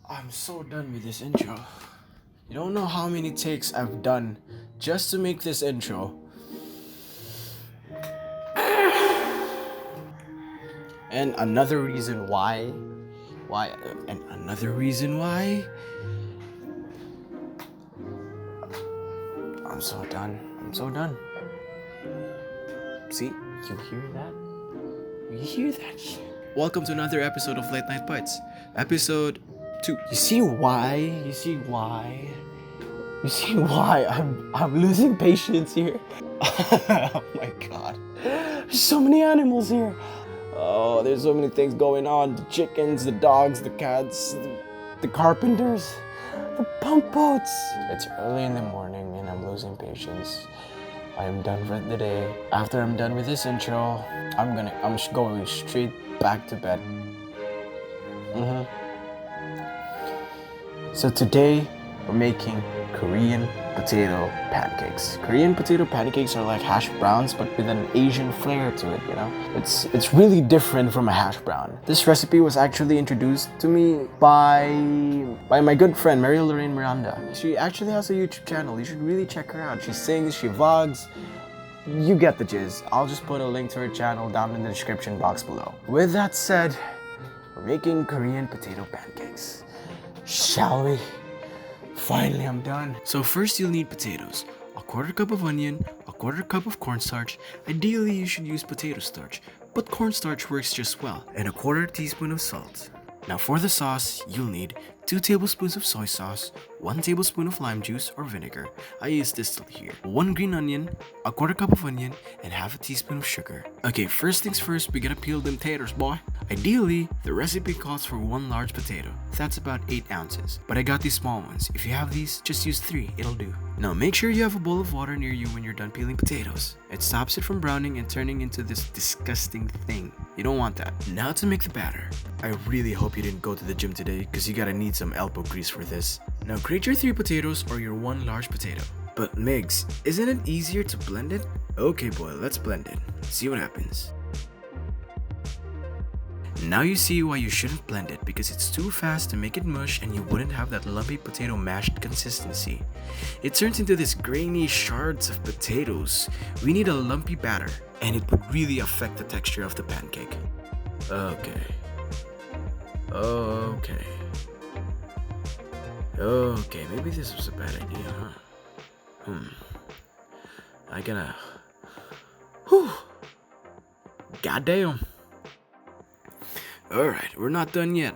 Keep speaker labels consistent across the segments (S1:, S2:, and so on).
S1: I'm so done with this intro. You don't know how many takes I've done just to make this intro. And another reason why. And another reason why. I'm so done. See? You hear that? You hear that shit? Welcome to another episode of Late Night Bites. Episode 2. You see why I'm losing patience here? Oh my god. There's so many animals here. Oh, there's so many things going on. The chickens, the dogs, the cats, the carpenters, the pump boats. It's early in the morning and I'm losing patience. I am done for the day. After I'm done with this intro, I'm going straight back to bed. So today we're making Korean potato pancakes. Korean potato pancakes are like hash browns but with an Asian flair to it, you know? It's really different from a hash brown. This recipe was actually introduced to me by my good friend Mary Lorraine Miranda. She actually has a YouTube channel. You should really check her out. She sings, she vlogs. You get the gist. I'll just put a link to her channel down in the description box below. With that said, we're making Korean potato pancakes. Shall we? Finally, I'm done. So first you'll need potatoes, a quarter cup of onion, a quarter cup of cornstarch. Ideally, you should use potato starch, but cornstarch works just well, and a quarter teaspoon of salt. Now for the sauce, you'll need 2 tablespoons of soy sauce, 1 tablespoon of lime juice or vinegar. I use distilled here. 1 green onion, a quarter cup of onion, and half a teaspoon of sugar. Okay, first things first, we gotta peel them taters, boy. Ideally, the recipe calls for 1 large potato. That's about 8 ounces. But I got these small ones. If you have these, just use 3, it'll do. Now make sure you have a bowl of water near you when you're done peeling potatoes. It stops it from browning and turning into this disgusting thing. You don't want that. Now to make the batter. I really hope you didn't go to the gym today because you gotta need some elbow grease for this. Now grate your 3 potatoes or your 1 large potato. But Migs, isn't it easier to blend it? Okay boy, let's blend it. See what happens. Now you see why you shouldn't blend it, because it's too fast to make it mush and you wouldn't have that lumpy potato mashed consistency. It turns into this grainy shards of potatoes. We need a lumpy batter and it would really affect the texture of the pancake. Okay, maybe this was a bad idea, huh? I gotta... Goddamn. Alright, we're not done yet.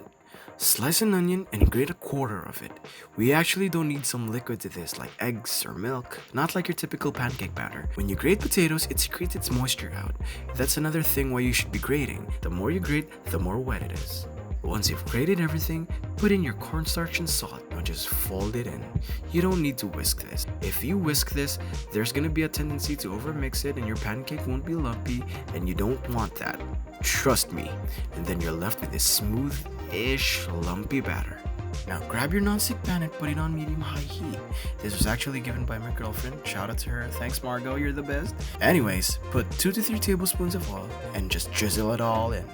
S1: Slice an onion and grate a quarter of it. We actually don't need some liquid to this, like eggs or milk. Not like your typical pancake batter. When you grate potatoes, it secretes its moisture out. That's another thing why you should be grating. The more you grate, the more wet it is. Once you've grated everything, put in your cornstarch and salt. Now just fold it in. You don't need to whisk this. If you whisk this, there's gonna be a tendency to overmix it and your pancake won't be lumpy, and you don't want that. Trust me. And then you're left with this smooth-ish, lumpy batter. Now grab your non-stick pan and put it on medium-high heat. This was actually given by my girlfriend. Shout out to her. Thanks Margot, you're the best. Anyways, put 2 to 3 tablespoons of oil and just drizzle it all in.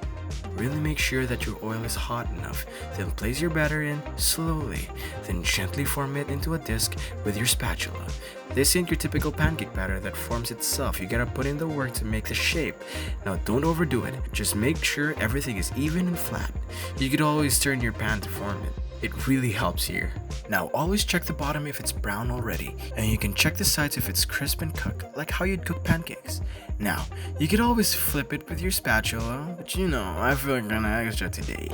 S1: Really make sure that your oil is hot enough. Then place your batter in slowly. Then gently form it into a disc with your spatula. This ain't your typical pancake batter that forms itself. You gotta put in the work to make the shape. Now don't overdo it. Just make sure everything is even and flat. You could always turn your pan to form it. It really helps here. Now always check the bottom if it's brown already, and you can check the sides if it's crisp and cooked, like how you'd cook pancakes. Now, you could always flip it with your spatula, but you know, I feel kinda extra today.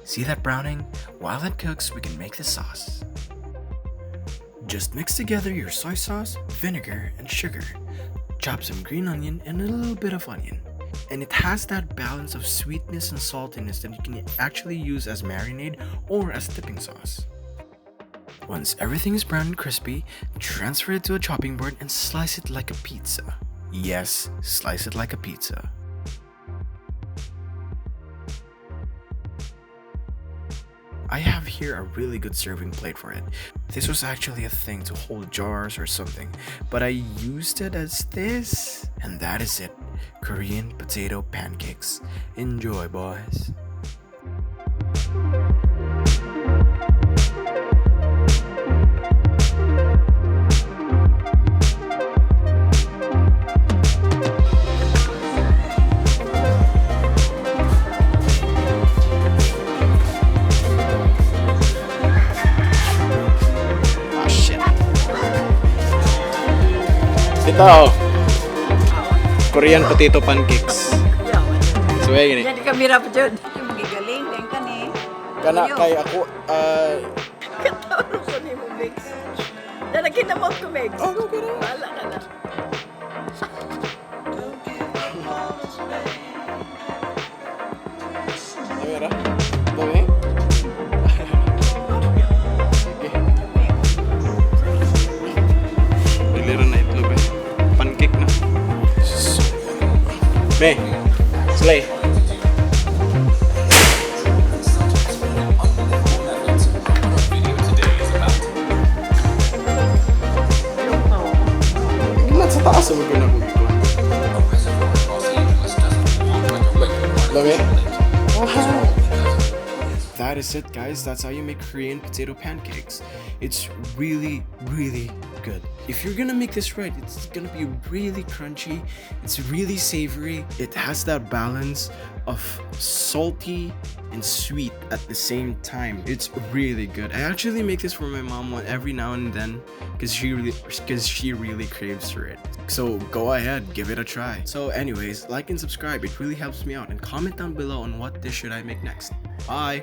S1: See that browning? While it cooks, we can make the sauce. Just mix together your soy sauce, vinegar, and sugar. Chop some green onion and a little bit of onion. And it has that balance of sweetness and saltiness that you can actually use as marinade or as dipping sauce. Once everything is brown and crispy, transfer it to a chopping board and slice it like a pizza. Yes, slice it like a pizza. I have here a really good serving plate for it. This was actually a thing to hold jars or something, but I used it as this, and that is it. Korean potato pancakes. Enjoy, boys. Ito, Korean potato pancakes. So, gini.
S2: Jadi kamera pa dyan. Yung magigaling, din ka ni.
S1: Kana kay ako,
S2: Katawaro ko ni mo, Mix. Dala kinamot ko, Mix.
S1: Oh, okay na.
S2: Wala ka na.
S1: Kamera? Dami? Iliran na itlog eh. Pancake na. May, slay. Gilat sa taas mo ginagugikon. Dami? That is it, guys. That's how you make Korean potato pancakes. It's really, really good. If you're gonna make this right, it's gonna be really crunchy. It's really savory. It has that balance of salty and sweet at the same time. It's really good. I actually make this for my mom every now and then because she really craves for it. So go ahead, give it a try. So anyways, like and subscribe. It really helps me out. And comment down below on what dish should I make next. Bye.